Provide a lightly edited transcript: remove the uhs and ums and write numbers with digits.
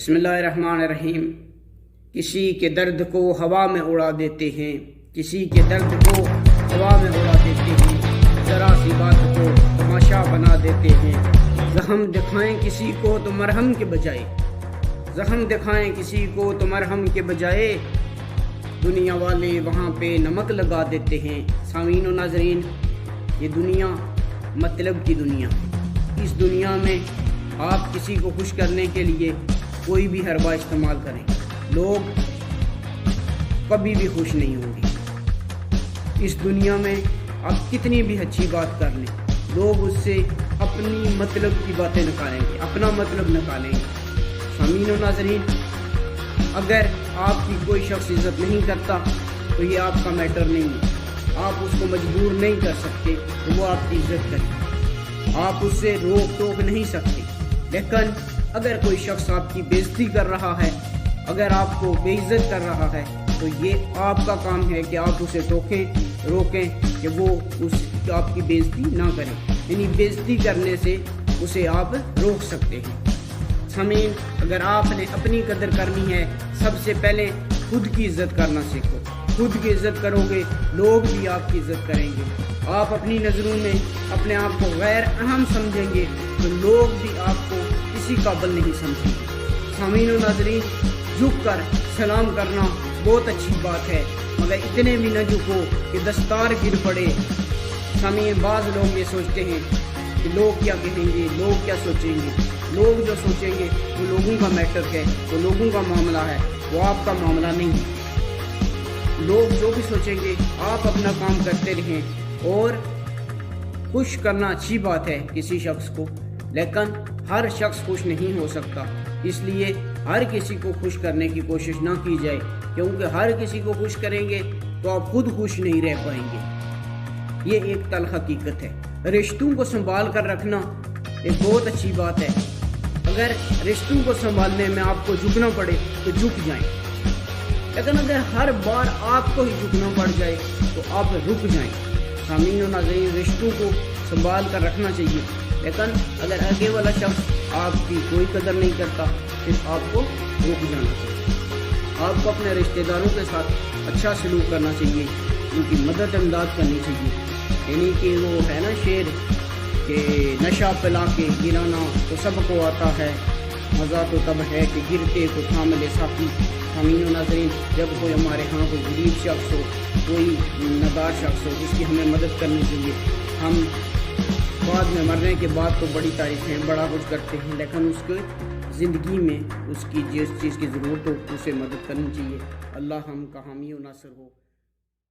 بسم اللہ الرحمن الرحیم۔ کسی کے درد کو ہوا میں اڑا دیتے ہیں، کسی کے درد کو ہوا میں اڑا دیتے ہیں، ذرا سی بات کو تماشا بنا دیتے ہیں۔ زخم دکھائیں کسی کو تو مرہم کے بجائے، زخم دکھائیں کسی کو تو مرہم کے بجائے، دنیا والے وہاں پہ نمک لگا دیتے ہیں۔ سامعین و ناظرین، یہ دنیا مطلب کی دنیا، اس دنیا میں آپ کسی کو خوش کرنے کے لیے کوئی بھی حربہ استعمال کریں، لوگ کبھی بھی خوش نہیں ہوں گے۔ اس دنیا میں آپ کتنی بھی اچھی بات کر لیں، لوگ اس سے اپنی مطلب کی باتیں نکالیں گے، اپنا مطلب نکالیں گے۔ سامعین و ناظرین، اگر آپ کی کوئی شخص عزت نہیں کرتا تو یہ آپ کا میٹر نہیں ہے، آپ اس کو مجبور نہیں کر سکتے کہ وہ آپ کی عزت کرے، آپ اس سے روک ٹوک نہیں سکتے۔ لیکن اگر کوئی شخص آپ کی بےعزتی کر رہا ہے، اگر آپ کو بے عزت کر رہا ہے، تو یہ آپ کا کام ہے کہ آپ اسے روکیں کہ وہ آپ کی بےعزتی نہ کرے، یعنی بےعزتی کرنے سے اسے آپ روک سکتے ہیں۔ سامعین، اگر آپ نے اپنی قدر کرنی ہے، سب سے پہلے خود کی عزت کرنا سیکھو۔ خود کی عزت کرو گے، لوگ بھی آپ کی عزت کریں گے۔ آپ اپنی نظروں میں اپنے آپ کو غیر اہم سمجھیں گے تو لوگ بھی آپ کو کسی قابل نہیں سمجھیں گے۔ سامعین و ناظرین، جھک کر سلام کرنا بہت اچھی بات ہے، مگر اتنے بھی نہ جھکو کہ دستار گر پڑے۔ سامعین، بعض لوگ یہ سوچتے ہیں کہ لوگ کیا کہیں گے، لوگ کیا سوچیں گے۔ لوگ جو سوچیں گے وہ لوگوں کا میٹر ہے، وہ لوگوں کا معاملہ ہے، وہ آپ کا معاملہ نہیں ہے۔ لوگ جو بھی سوچیں گے، آپ اپنا کام کرتے رہیں، اور خوش کرنا اچھی بات ہے کسی شخص کو، لیکن ہر شخص خوش نہیں ہو سکتا، اس لیے ہر کسی کو خوش کرنے کی کوشش نہ کی جائے، کیونکہ ہر کسی کو خوش کریں گے تو آپ خود خوش نہیں رہ پائیں گے۔ یہ ایک تلخ حقیقت ہے۔ رشتوں کو سنبھال کر رکھنا ایک بہت اچھی بات ہے۔ اگر رشتوں کو سنبھالنے میں آپ کو جھکنا پڑے تو جھک جائیں، لیکن اگر ہر بار آپ کو ہی جھکنا پڑ جائے تو آپ رک جائیں۔ سامعین و ناظرین، رشتوں کو سنبھال کر رکھنا چاہیے، لیکن اگر آگے والا شخص آپ کی کوئی قدر نہیں کرتا پھر آپ کو رک جانا چاہیے۔ آپ کو اپنے رشتہ داروں کے ساتھ اچھا سلوک کرنا چاہیے، ان کی مدد امداد کرنی چاہیے، یعنی کہ وہ ہے نا شعر کہ نشہ پلا کے گرانا تو سب کو آتا ہے، مزہ تو تب ہے کہ گرتے کو تھام لے ساتھی۔ سامعین و ناظرین، جب کوئی ہمارے ہاں کوئی غریب شخص ہو، کوئی نادار شخص ہو جس کی ہمیں مدد کرنی چاہیے، ہم بعد میں مرنے کے بعد تو بڑی تعریفیں بڑا کچھ کرتے ہیں، لیکن اس کے زندگی میں اس کی جس چیز کی ضرورت ہو اسے مدد کرنی چاہیے۔ اللہ ہم کا حامی و ناصر ہو۔